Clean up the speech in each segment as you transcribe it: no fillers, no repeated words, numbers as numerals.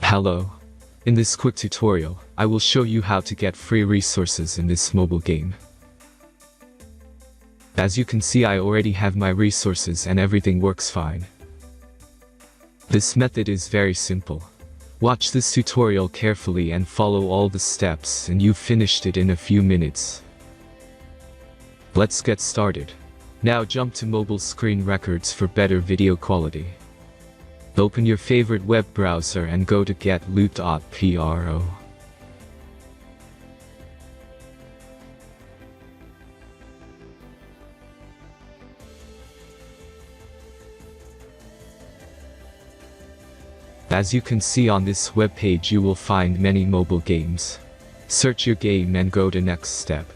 Hello. In this quick tutorial, I will show you how to get free resources in this mobile game. As you can see, I already have my resources and everything works fine. This method is very simple. Watch this tutorial carefully and follow all the steps and you've finished it in a few minutes. Let's get started. Now jump to mobile screen records for better video quality. Open your favorite web browser and go to getloot.pro. As you can see on this web page, you will find many mobile games. Search your game and go to next step.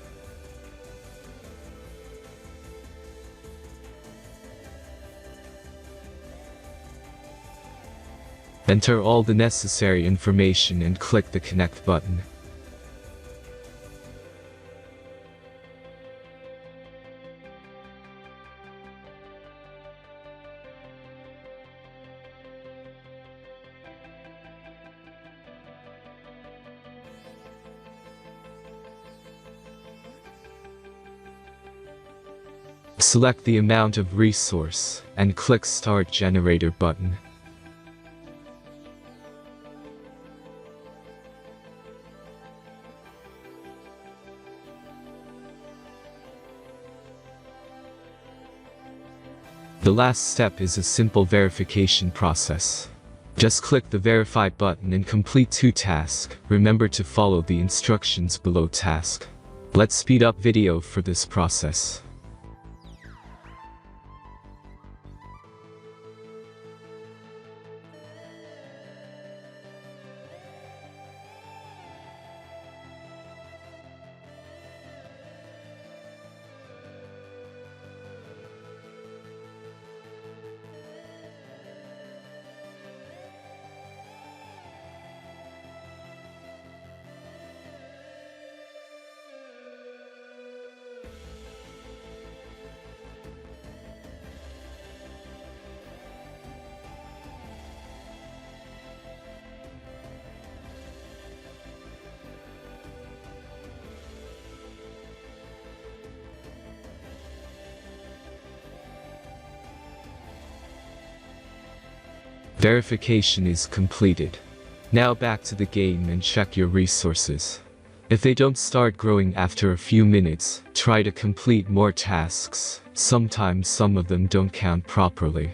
Enter all the necessary information and click the connect button. Select the amount of resource and click Start Generator button. The last step is a simple verification process. Just click the Verify button and complete 2 tasks. Remember to follow the instructions below task. Let's speed up video for this process. Verification is completed. Now back to the game and check your resources. If they don't start growing after a few minutes, try to complete more tasks. Sometimes some of them don't count properly.